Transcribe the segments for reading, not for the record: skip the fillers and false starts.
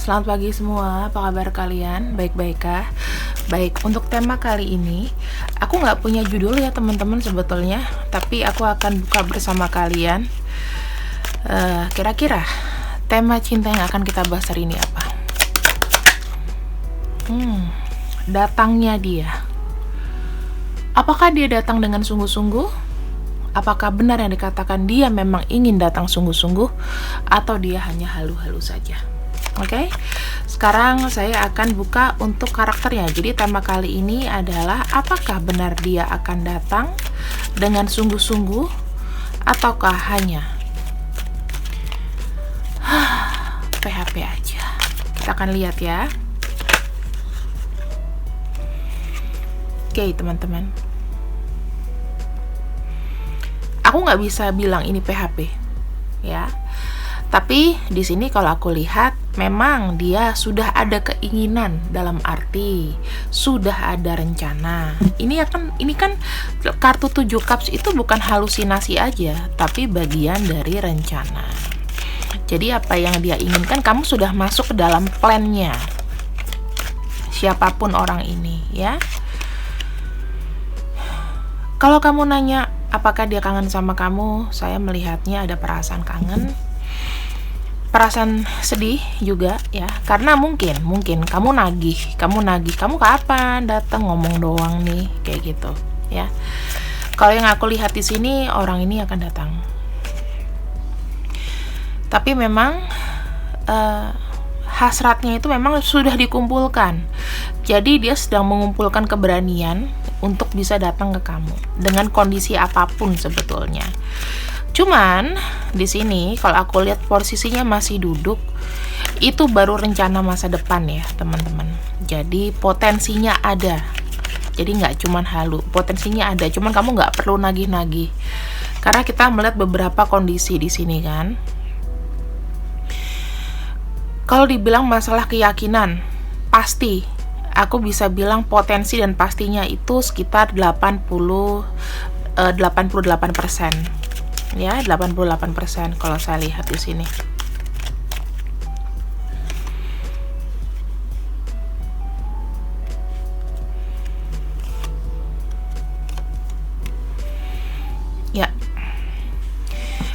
Selamat pagi semua, apa kabar kalian? Baik-baik kah? Baik, untuk tema kali ini, aku nggak punya judul ya teman-teman sebetulnya, tapi aku akan buka bersama kalian. Kira-kira tema cinta yang akan kita bahas hari ini apa? Datangnya dia. Apakah dia datang dengan sungguh-sungguh? Apakah benar yang dikatakan dia memang ingin datang sungguh-sungguh? Atau dia hanya halu-halu saja? Oke, sekarang saya akan buka untuk karakternya. Jadi tema kali ini adalah apakah benar dia akan datang dengan sungguh-sungguh ataukah hanya PHP aja. Kita akan lihat ya. Oke teman-teman, aku nggak bisa bilang ini PHP ya. Tapi di sini kalau aku lihat memang dia sudah ada keinginan, dalam arti sudah ada rencana. Ini kan kartu 7 cups itu bukan halusinasi aja, tapi bagian dari rencana. Jadi apa yang dia inginkan kamu sudah masuk ke dalam plannya. Siapapun orang ini ya. Kalau kamu nanya apakah dia kangen sama kamu, saya melihatnya ada perasaan kangen, perasaan sedih juga ya, karena mungkin kamu nagih, kamu kapan datang, ngomong doang nih kayak gitu ya. Kalau yang aku lihat di sini orang ini akan datang, tapi memang hasratnya itu memang sudah dikumpulkan. Jadi dia sedang mengumpulkan keberanian untuk bisa datang ke kamu dengan kondisi apapun sebetulnya. Cuman di sini kalau aku lihat posisinya masih duduk, itu baru rencana masa depan ya teman-teman. Jadi potensinya ada. Jadi nggak cuman halu, potensinya ada. Cuman kamu nggak perlu nagih-nagih. Karena kita melihat beberapa kondisi di sini kan. Kalau dibilang masalah keyakinan, pasti aku bisa bilang potensi dan pastinya itu sekitar 88%. Ya, 88% kalau saya lihat di sini. Ya.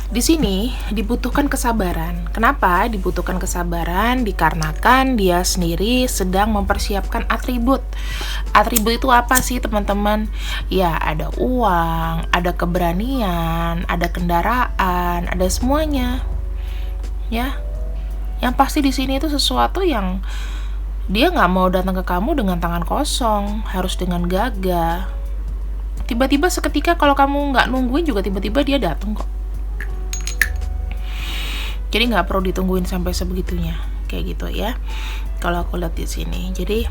Di sini dibutuhkan kesabaran. Kenapa dibutuhkan kesabaran? Dikarenakan dia sendiri sedang mempersiapkan atribut. Atribut itu apa sih teman-teman? Ya, ada uang, ada keberanian, ada kendaraan, ada semuanya. Ya, yang pasti di sini itu sesuatu yang dia nggak mau datang ke kamu dengan tangan kosong, harus dengan gagah. Tiba-tiba seketika kalau kamu nggak nungguin juga tiba-tiba dia datang kok. Jadi nggak perlu ditungguin sampai sebegitunya, kayak gitu ya. Kalau aku lihat di sini, jadi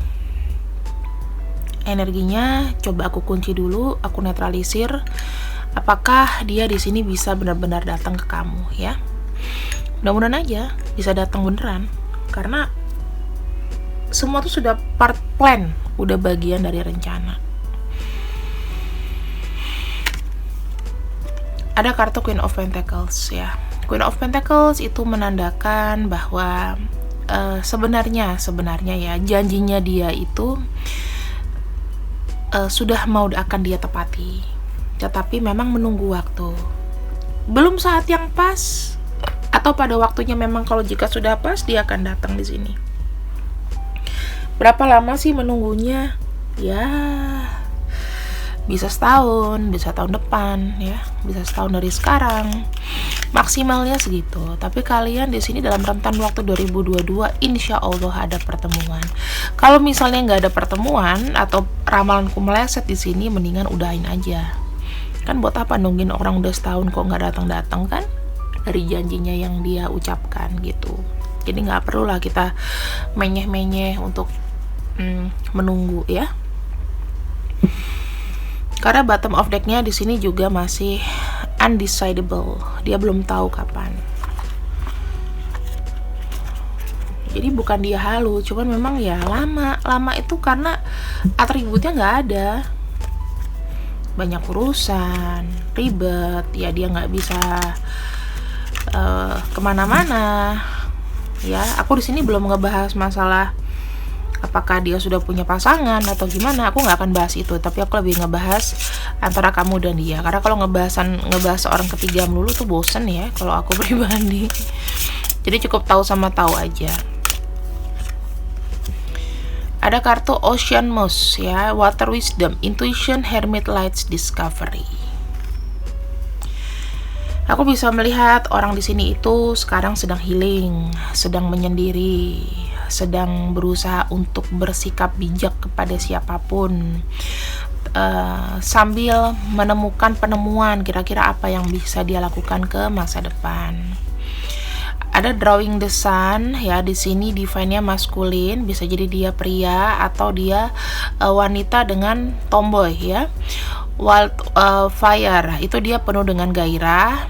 energinya coba aku kunci dulu, aku netralisir. Apakah dia di sini bisa benar-benar datang ke kamu ya? Mudah-mudahan aja bisa datang beneran, karena semua tuh sudah part plan, udah bagian dari rencana. Ada kartu Queen of Pentacles ya. Queen of Pentacles itu menandakan bahwa sebenarnya ya janjinya dia itu sudah mau akan dia tepati, tetapi memang menunggu waktu. Belum saat yang pas, atau pada waktunya memang kalau jika sudah pas dia akan datang di sini. Berapa lama sih menunggunya? Ya, bisa setahun, bisa tahun depan ya, bisa setahun dari sekarang. Maksimalnya segitu. Tapi kalian di sini dalam rentan waktu 2022 insya Allah ada pertemuan. Kalau misalnya nggak ada pertemuan atau ramalanku meleset di sini, mendingan udahin aja. Kan buat apa nungguin orang udah setahun kok nggak datang kan? Dari janjinya yang dia ucapkan gitu. Jadi nggak perlu lah kita menyeh-menyeh untuk menunggu ya. Karena bottom of deck-nya di sini juga masih undecidable. Dia belum tahu kapan. Jadi bukan dia halu, cuman memang ya lama. Lama itu karena atributnya nggak ada. Banyak urusan, ribet, ya dia nggak bisa kemana-mana. ya. Aku di sini belum ngebahas masalah apakah dia sudah punya pasangan atau gimana. Aku nggak akan bahas itu, tapi aku lebih ngebahas antara kamu dan dia. Karena kalau ngebahas orang ketiga melulu tuh bosen ya kalau aku pribadi. Jadi cukup tahu sama tahu aja. Ada kartu Ocean Moss ya, Water Wisdom, Intuition, Hermit Lights, Discovery. Aku bisa melihat orang di sini itu sekarang sedang healing, sedang menyendiri, sedang berusaha untuk bersikap bijak kepada siapapun, sambil menemukan penemuan kira-kira apa yang bisa dia lakukan ke masa depan. Ada drawing the sun ya, di sini divine-nya maskulin, bisa jadi dia pria atau dia wanita dengan tomboy ya. Fire itu dia penuh dengan gairah.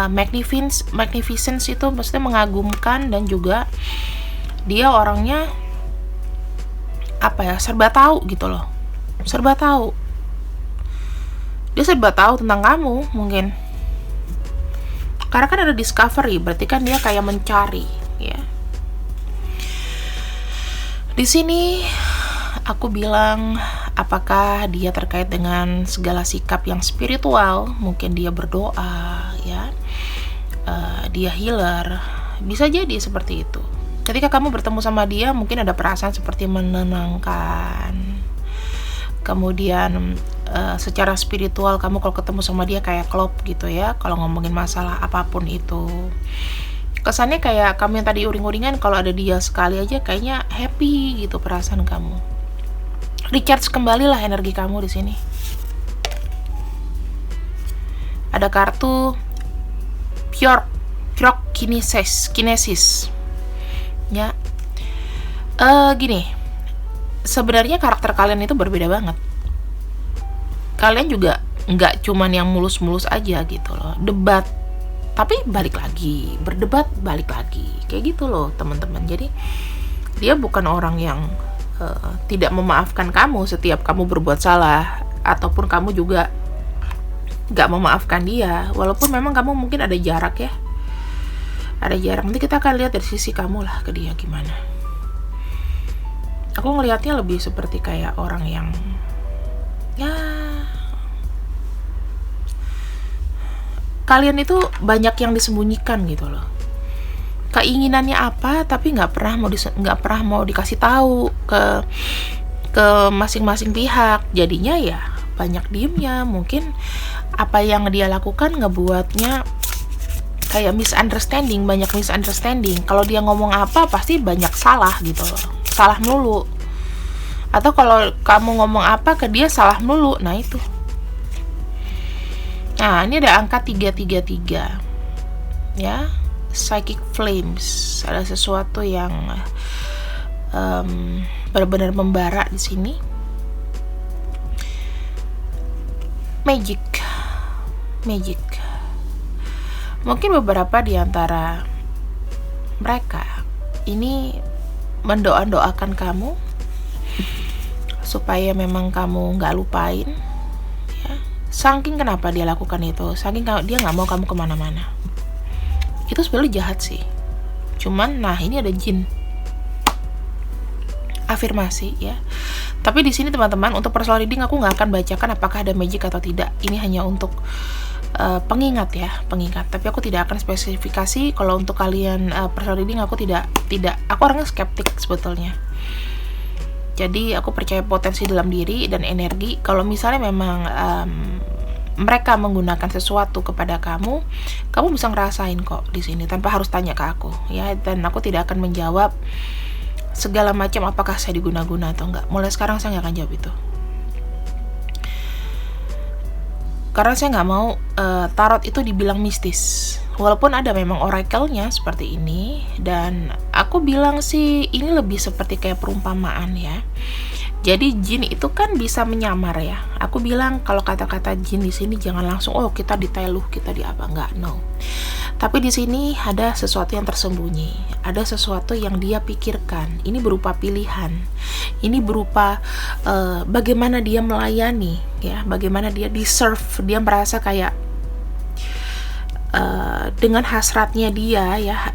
Magnificence itu maksudnya mengagumkan, dan juga dia orangnya apa ya, serba tahu gitu loh, serba tahu. Dia serba tahu tentang kamu mungkin, karena kan ada discovery, berarti kan dia kayak mencari ya. Di sini aku bilang, apakah dia terkait dengan segala sikap yang spiritual? Mungkin dia berdoa ya, dia healer, bisa jadi seperti itu. Ketika kamu bertemu sama dia, mungkin ada perasaan seperti menenangkan. Kemudian secara spiritual kamu kalau ketemu sama dia kayak klop gitu ya, kalau ngomongin masalah apapun itu. Kesannya kayak kamu yang tadi uring-uringan, kalau ada dia sekali aja kayaknya happy gitu perasaan kamu. Recharge kembali lah energi kamu di sini. Ada kartu Pure Kinesis. Ya. Gini. Sebenarnya karakter kalian itu berbeda banget. Kalian juga nggak cuman yang mulus-mulus aja gitu loh. Debat, tapi balik lagi. Berdebat, balik lagi. Kayak gitu loh, teman-teman. Jadi dia bukan orang yang tidak memaafkan kamu setiap kamu berbuat salah, ataupun kamu juga gak memaafkan dia, walaupun memang kamu mungkin ada jarak ya, ada jarak. Nanti kita akan lihat dari sisi kamu lah ke dia gimana. Aku ngelihatnya lebih seperti kayak orang yang ya, kalian itu banyak yang disembunyikan gitu loh. Keinginannya apa, tapi nggak pernah mau dikasih tahu ke masing-masing pihak. Jadinya ya banyak diemnya. Mungkin apa yang dia lakukan ngebuatnya kayak misunderstanding, banyak misunderstanding. Kalau dia ngomong apa pasti banyak salah gitu loh, salah melulu. Atau kalau kamu ngomong apa ke dia salah melulu. Nah itu. Nah ini ada angka 333 ya. Psychic flames, ada sesuatu yang benar-benar membara di sini. Magic. Mungkin beberapa di antara mereka ini mendoakan kamu supaya memang kamu nggak lupain. Ya. Saking kenapa dia lakukan itu? Saking dia nggak mau kamu kemana-mana. Itu sebenarnya jahat sih. Cuman, nah ini ada jin. Afirmasi ya. Tapi di sini teman-teman, untuk personal reading aku nggak akan bacakan apakah ada magic atau tidak. Ini hanya untuk pengingat ya, pengingat. Tapi aku tidak akan spesifikasi. Kalau untuk kalian personal reading aku tidak. Aku orangnya skeptik sebetulnya. Jadi aku percaya potensi dalam diri dan energi. Kalau misalnya memang mereka menggunakan sesuatu kepada kamu bisa ngerasain kok di sini tanpa harus tanya ke aku ya. Dan aku tidak akan menjawab segala macam apakah saya diguna-guna atau enggak. Mulai sekarang saya nggak akan jawab itu, karena saya nggak mau tarot itu dibilang mistis. Walaupun ada memang oracle-nya seperti ini, dan aku bilang sih ini lebih seperti kayak perumpamaan ya. Jadi jin itu kan bisa menyamar ya. Aku bilang kalau kata-kata jin di sini jangan langsung kita diteluh, kita di apa, enggak, no. Tapi di sini ada sesuatu yang tersembunyi, ada sesuatu yang dia pikirkan. Ini berupa pilihan, ini berupa bagaimana dia melayani, ya, bagaimana dia deserve. Dia merasa kayak dengan hasratnya dia ya,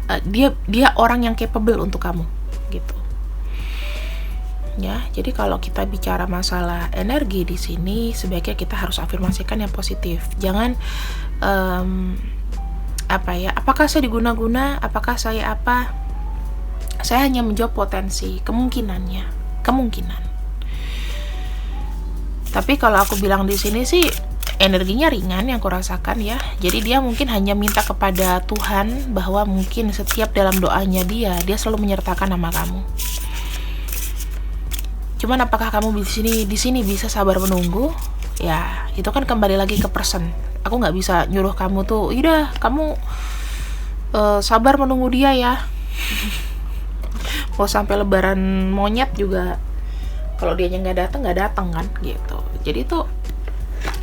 dia orang yang capable untuk kamu gitu. Ya, jadi kalau kita bicara masalah energi di sini, sebaiknya kita harus afirmasikan yang positif. Jangan apakah saya diguna-guna, apakah saya apa? Saya hanya menjawab potensi, kemungkinan. Tapi kalau aku bilang di sini sih energinya ringan yang kurasakan ya. Jadi dia mungkin hanya minta kepada Tuhan bahwa mungkin setiap dalam doanya dia selalu menyertakan nama kamu. Cuman apakah kamu di sini bisa sabar menunggu? Ya, itu kan kembali lagi ke person. Aku nggak bisa nyuruh kamu tuh, udah kamu sabar menunggu dia ya. Mau sampai lebaran monyet juga, kalau dia nggak datang kan gitu. Jadi tuh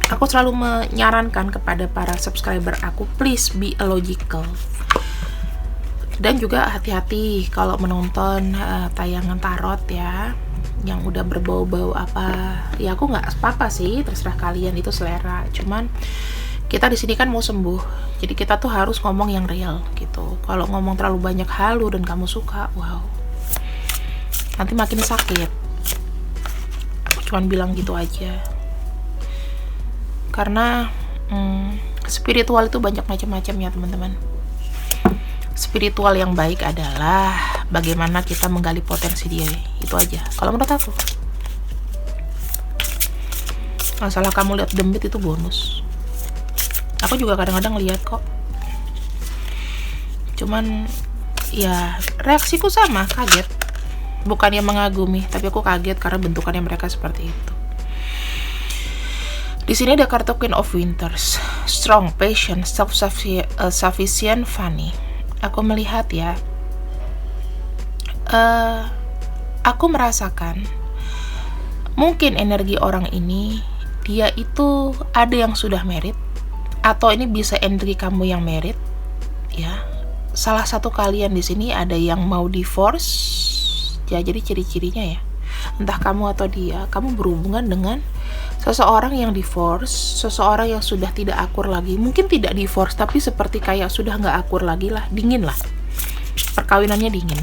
aku selalu menyarankan kepada para subscriber aku, please be logical. Dan juga hati-hati kalau menonton tayangan tarot ya, yang udah berbau-bau apa. Ya aku nggak apa-apa sih, terserah kalian, itu selera. Cuman kita di sini kan mau sembuh, jadi kita tuh harus ngomong yang real gitu. Kalau ngomong terlalu banyak halu dan kamu suka, wow, nanti makin sakit. Aku cuman bilang gitu aja. Karena spiritual itu banyak macam-macam ya teman-teman. Spiritual yang baik adalah bagaimana kita menggali potensi diri, itu aja kalau menurut aku. Masalah kamu lihat demit itu bonus. Aku juga kadang-kadang lihat kok. Cuman ya reaksiku sama, kaget. Bukannya mengagumi, tapi aku kaget karena bentukannya mereka seperti itu. Di sini ada kartu Queen of Winters, strong, patient, self-sufficient, funny. Aku melihat ya, aku merasakan mungkin energi orang ini, dia itu ada yang sudah married, atau ini bisa energi kamu yang married ya. Salah satu kalian di sini ada yang mau divorce ya. Jadi ciri-cirinya ya, entah kamu atau dia, kamu berhubungan dengan seseorang yang divorce, seseorang yang sudah tidak akur lagi. Mungkin tidak divorce, tapi seperti kayak sudah nggak akur lagi lah, dingin lah, perkawinannya dingin.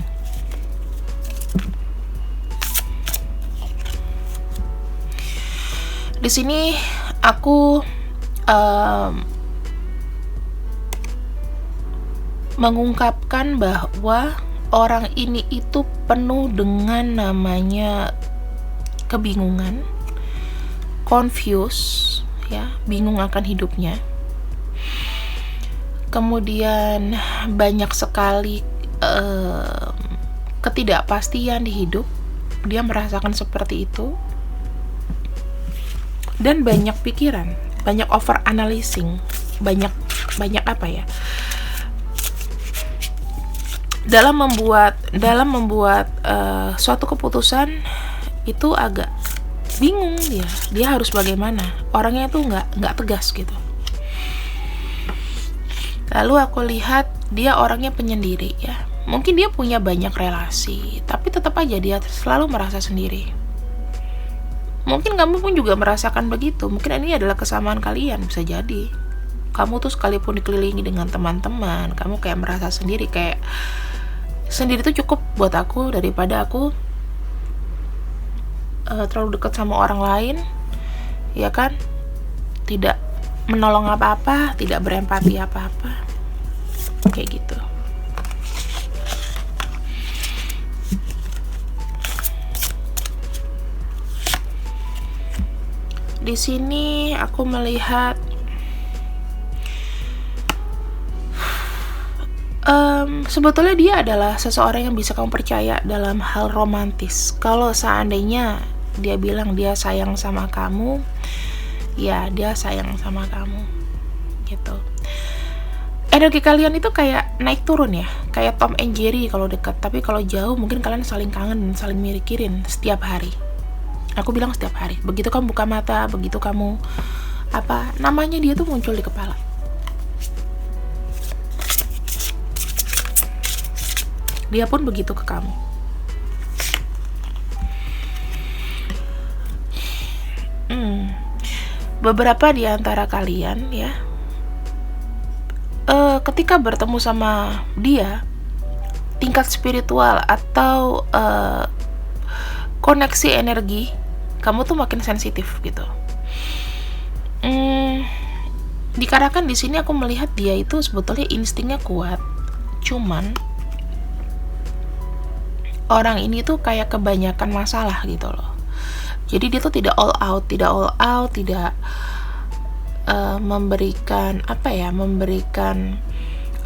Di sini aku mengungkapkan bahwa orang ini itu penuh dengan namanya kebingungan, confused ya, bingung akan hidupnya. Kemudian banyak sekali ketidakpastian di hidup, dia merasakan seperti itu. Dan banyak pikiran, banyak over analyzing, banyak apa ya, dalam membuat suatu keputusan itu agak bingung dia harus bagaimana. Orangnya tuh nggak tegas gitu. Lalu aku lihat dia orangnya penyendiri ya. Mungkin dia punya banyak relasi, tapi tetap aja dia selalu merasa sendiri. Mungkin kamu pun juga merasakan begitu. Mungkin ini adalah kesamaan kalian, bisa jadi. Kamu tuh sekalipun dikelilingi dengan teman-teman, kamu kayak merasa sendiri, kayak sendiri tuh cukup buat aku daripada aku terlalu dekat sama orang lain, ya kan? Tidak menolong apa-apa, tidak berempati apa-apa, kayak gitu. Di sini aku melihat sebetulnya dia adalah seseorang yang bisa kamu percaya dalam hal romantis. Kalau seandainya dia bilang dia sayang sama kamu, ya dia sayang sama kamu gitu. Energi kalian itu kayak naik turun ya, kayak Tom and Jerry kalau dekat, tapi kalau jauh mungkin kalian saling kangen dan saling mikirin setiap hari. Aku bilang setiap hari. Begitu kamu buka mata, begitu kamu namanya dia tuh muncul di kepala. Dia pun begitu ke kamu. Beberapa di antara kalian ya, ketika bertemu sama dia, tingkat spiritual atau koneksi energi kamu tuh makin sensitif gitu. Dikarenakan di sini aku melihat dia itu sebetulnya instingnya kuat, cuman orang ini tuh kayak kebanyakan masalah gitu loh. Jadi dia tuh tidak all out, tidak memberikan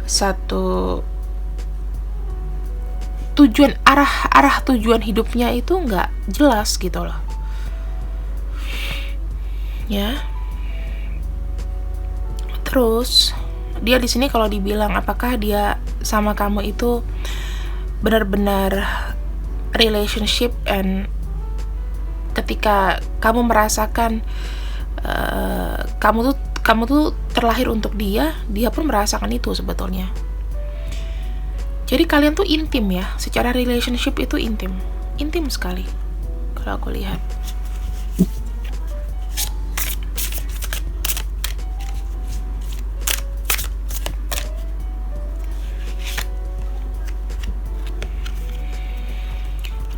satu tujuan, arah tujuan hidupnya itu nggak jelas gitu loh. Ya. Terus dia di sini kalau dibilang apakah dia sama kamu itu benar-benar relationship, and ketika kamu merasakan kamu tuh terlahir untuk dia pun merasakan itu sebetulnya. Jadi kalian tuh intim ya, secara relationship itu intim sekali kalau aku lihat.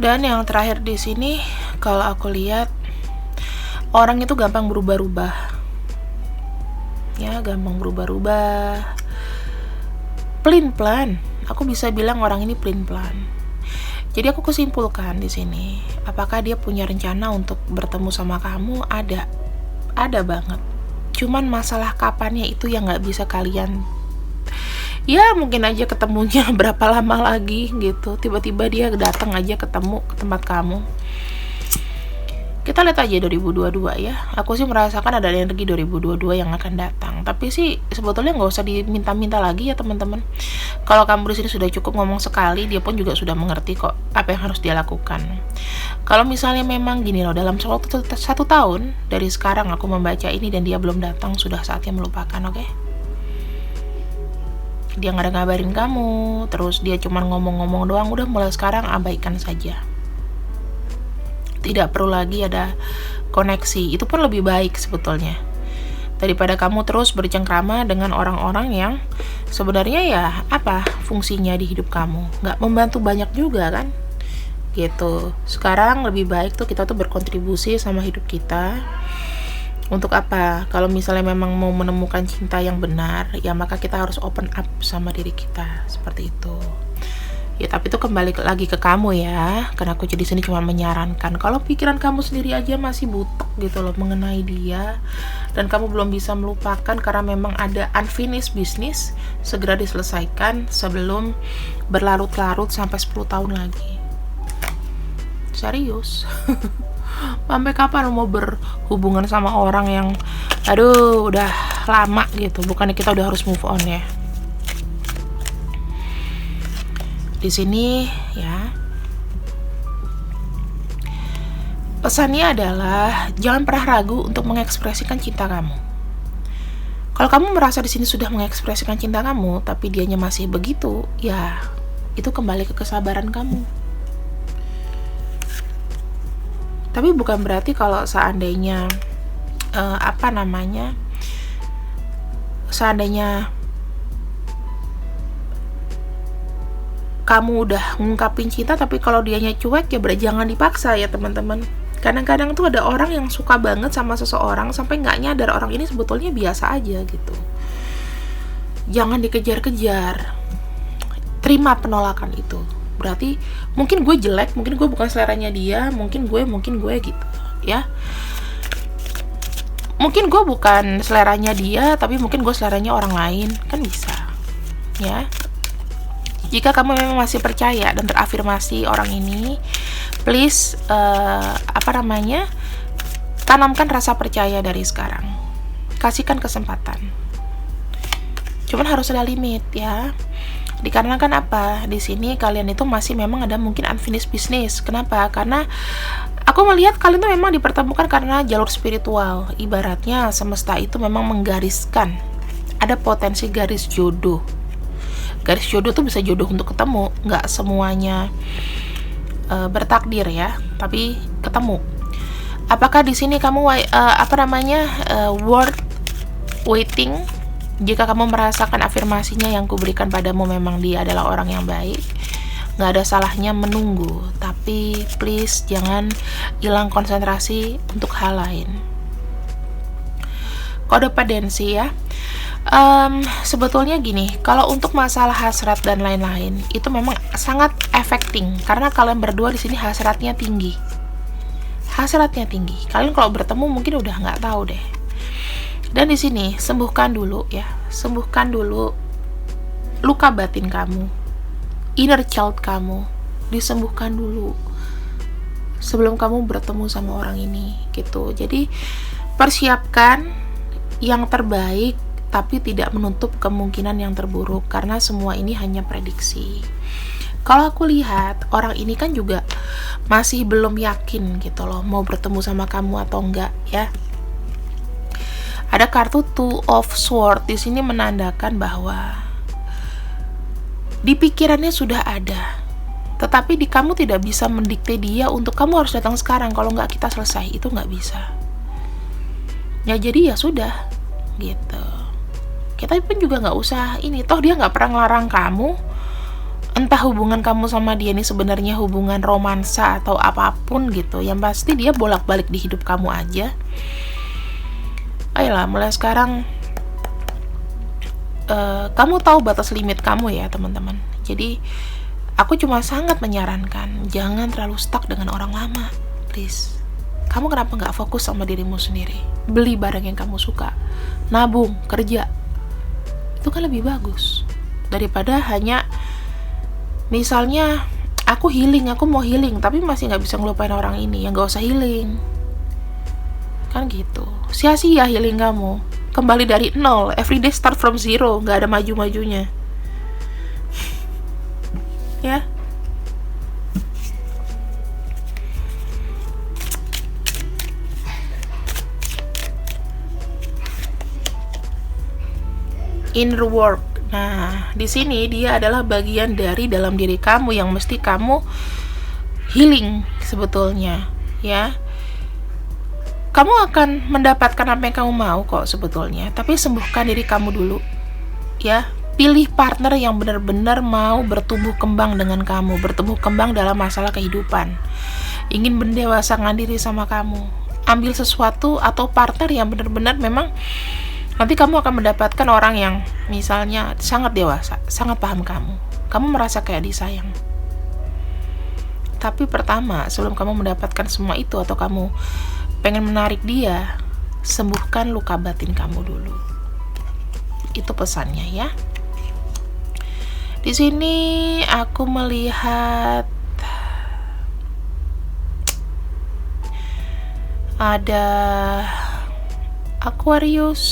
Dan yang terakhir di sini, kalau aku lihat orang itu gampang berubah-ubah. Ya, gampang berubah-ubah. Pelin-pelan. Aku bisa bilang orang ini pelin-pelan. Jadi aku kesimpulkan di sini, apakah dia punya rencana untuk bertemu sama kamu? Ada banget. Cuman masalah kapannya itu yang nggak bisa kalian. Ya mungkin aja ketemunya berapa lama lagi gitu. Tiba-tiba dia datang aja ketemu ke tempat kamu. Kita lihat aja 2022 ya. Aku sih merasakan ada energi 2022 yang akan datang. Tapi sih sebetulnya nggak usah diminta-minta lagi ya teman-teman. Kalau kamu di sini sudah cukup ngomong sekali, dia pun juga sudah mengerti kok apa yang harus dia lakukan. Kalau misalnya memang gini loh, dalam satu tahun dari sekarang aku membaca ini dan dia belum datang, sudah saatnya melupakan, oke? Dia nggak ada ngabarin kamu, terus dia cuma ngomong-ngomong doang, udah mulai sekarang abaikan saja. Tidak perlu lagi ada koneksi, itu pun lebih baik sebetulnya daripada kamu terus bercengkrama dengan orang-orang yang sebenarnya ya apa fungsinya di hidup kamu, nggak membantu banyak juga kan gitu. Sekarang lebih baik tuh kita tuh berkontribusi sama hidup kita. Untuk apa? Kalau misalnya memang mau menemukan cinta yang benar, ya maka kita harus open up sama diri kita, seperti itu. Ya tapi itu kembali lagi ke kamu ya, karena aku jadi sini cuma menyarankan. Kalau pikiran kamu sendiri aja masih butek gitu loh mengenai dia, dan kamu belum bisa melupakan karena memang ada unfinished business, segera diselesaikan sebelum berlarut-larut sampai 10 tahun lagi. Serius. Sampai kapan mau berhubungan sama orang yang aduh udah lama gitu, bukannya kita udah harus move on ya. Di sini ya, pesannya adalah jangan pernah ragu untuk mengekspresikan cinta kamu. Kalau kamu merasa di sini sudah mengekspresikan cinta kamu, tapi dianya masih begitu, ya itu kembali ke kesabaran kamu. Tapi bukan berarti kalau seandainya seandainya kamu udah ngungkapin cinta tapi kalau dianya cuek, ya jangan dipaksa ya teman-teman. Kadang-kadang tuh ada orang yang suka banget sama seseorang sampai nggak nyadar orang ini sebetulnya biasa aja gitu. Jangan dikejar-kejar, terima penolakan itu. Berarti mungkin gue jelek, mungkin gue bukan seleranya dia, mungkin gue gitu ya. Mungkin gue bukan seleranya dia, tapi mungkin gue seleranya orang lain, kan bisa ya. Jika kamu memang masih percaya dan terafirmasi orang ini, please tanamkan rasa percaya dari sekarang. Kasihkan kesempatan. Cuman harus ada limit ya. Dikarenakan apa? Di sini kalian itu masih memang ada mungkin unfinished business. Kenapa? Karena aku melihat kalian tuh memang dipertemukan karena jalur spiritual. Ibaratnya semesta itu memang menggariskan. Ada potensi garis jodoh. Garis jodoh tuh bisa jodoh untuk ketemu, nggak semuanya bertakdir ya, tapi ketemu. Apakah di sini kamu worth waiting Jika kamu merasakan afirmasinya yang kuberikan padamu memang dia adalah orang yang baik, nggak ada salahnya menunggu. Tapi please jangan hilang konsentrasi untuk hal lain. Kodependensi ya. Sebetulnya gini, kalau untuk masalah hasrat dan lain-lain itu memang sangat affecting karena kalian berdua di sini hasratnya tinggi. Kalian kalau bertemu mungkin udah nggak tahu deh. Dan di sini sembuhkan dulu luka batin kamu, inner child kamu, disembuhkan dulu sebelum kamu bertemu sama orang ini gitu. Jadi persiapkan yang terbaik, tapi tidak menutup kemungkinan yang terburuk karena semua ini hanya prediksi. Kalau aku lihat orang ini kan juga masih belum yakin gitu loh mau bertemu sama kamu atau enggak ya. Ada kartu Two of Swords di sini menandakan bahwa di pikirannya sudah ada, tetapi di kamu tidak bisa mendikte dia untuk kamu harus datang sekarang, kalau nggak kita selesai, itu nggak bisa. Ya jadi ya sudah, gitu. Kita pun juga nggak usah ini, toh dia nggak pernah ngelarang kamu. Entah hubungan kamu sama dia ini sebenarnya hubungan romansa atau apapun gitu, yang pasti dia bolak-balik di hidup kamu aja. Ayolah, mulai sekarang kamu tahu batas limit kamu ya teman-teman. Jadi aku cuma sangat menyarankan jangan terlalu stuck dengan orang lama, please. Kamu kenapa nggak fokus sama dirimu sendiri? Beli barang yang kamu suka, nabung, kerja, itu kan lebih bagus daripada hanya misalnya aku mau healing tapi masih nggak bisa ngelupain orang ini, yang nggak usah healing kan gitu. Sia-sia healing kamu, kembali dari nol, everyday start from zero, nggak ada maju-majunya ya. Inner work. Nah, di sini dia adalah bagian dari dalam diri kamu yang mesti kamu healing sebetulnya ya. Kamu akan mendapatkan apa yang kamu mau kok sebetulnya, tapi sembuhkan diri kamu dulu ya. Pilih partner yang benar-benar mau bertumbuh kembang dengan kamu, bertumbuh kembang dalam masalah kehidupan, ingin mendewasakan diri sama kamu. Ambil sesuatu atau partner yang benar-benar memang nanti kamu akan mendapatkan orang yang misalnya sangat dewasa, sangat paham kamu merasa kayak disayang. Tapi pertama, sebelum kamu mendapatkan semua itu atau kamu pengen menarik dia, sembuhkan luka batin kamu dulu. Itu pesannya ya. Di sini aku melihat ada Aquarius,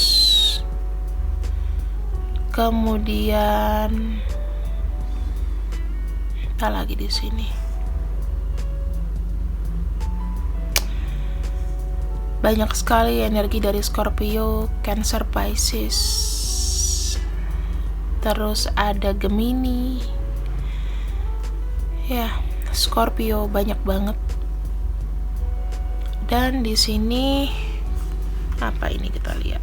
kemudian apa lagi di sini? Banyak sekali energi dari Scorpio, Cancer, Pisces. Terus ada Gemini. Ya, Scorpio banyak banget. Dan di sini apa ini kita lihat?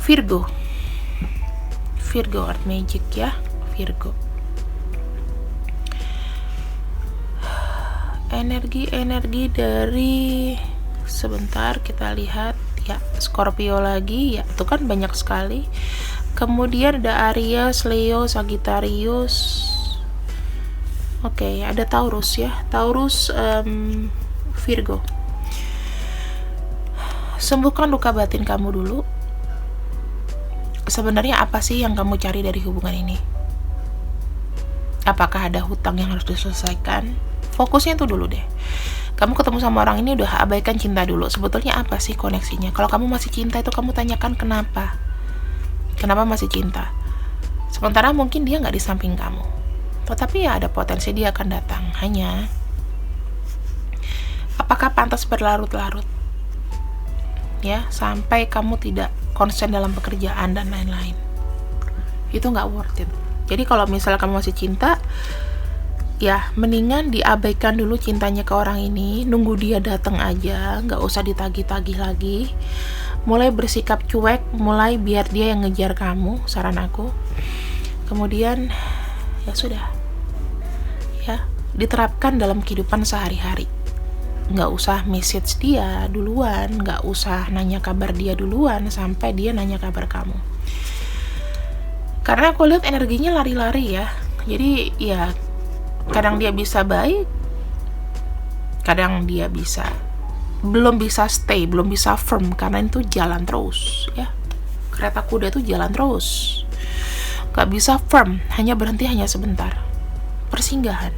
Virgo Art Magic ya, Virgo. Energi dari sebentar kita lihat ya, Scorpio lagi ya, itu kan banyak sekali. Kemudian ada Aries, Leo, Sagittarius. Oke, ada Taurus ya, Taurus, Virgo. Sembuhkan luka batin kamu dulu. Sebenarnya apa sih yang kamu cari dari hubungan ini? Apakah ada hutang yang harus diselesaikan? Fokusnya itu dulu deh. Kamu ketemu sama orang ini udah abaikan cinta dulu. Sebetulnya apa sih koneksinya? Kalau kamu masih cinta itu kamu tanyakan kenapa? Kenapa masih cinta? Sementara mungkin dia nggak di samping kamu. Tetapi ya ada potensi dia akan datang. Hanya apakah pantas berlarut-larut? Ya, sampai kamu tidak konsen dalam pekerjaan dan lain-lain. Itu nggak worth it. Jadi kalau misalnya kamu masih cinta, Ya, mendingan diabaikan dulu cintanya ke orang ini, nunggu dia datang aja, nggak usah ditagih-tagih lagi. Mulai bersikap cuek, mulai biar dia yang ngejar kamu, saran aku. Kemudian, ya sudah, ya, diterapkan dalam kehidupan sehari-hari. Nggak usah message dia duluan, nggak usah nanya kabar dia duluan, sampai dia nanya kabar kamu. Karena aku lihat energinya lari-lari ya, jadi ya kadang dia bisa baik, kadang dia belum bisa stay, belum bisa firm, karena itu jalan terus ya. Kereta kuda itu jalan terus, gak bisa firm, hanya berhenti hanya sebentar, persinggahan.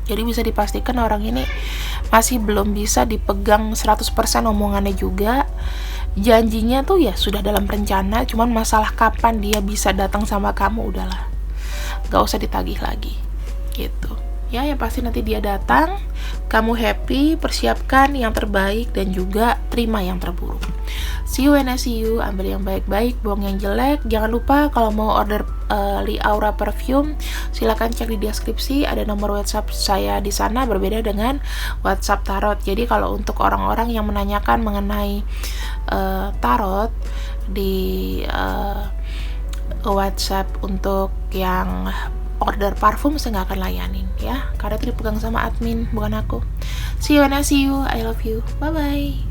Jadi bisa dipastikan orang ini masih belum bisa dipegang 100% omongannya juga. Janjinya tuh ya sudah dalam rencana, cuman masalah kapan dia bisa datang sama kamu, udahlah, gak usah ditagih lagi gitu ya. Yang pasti nanti dia datang, kamu happy, persiapkan yang terbaik dan juga terima yang terburuk. See you when I see you. Ambil yang baik-baik, buang yang jelek. Jangan lupa kalau mau order Li Aura Perfume, silakan cek di deskripsi, ada nomor WhatsApp saya di sana, berbeda dengan WhatsApp tarot. Jadi kalau untuk orang-orang yang menanyakan mengenai tarot di WhatsApp untuk yang order parfum, saya nggak akan layanin ya, karena itu dipegang sama admin, bukan aku. See you when I see you. I love you. Bye bye.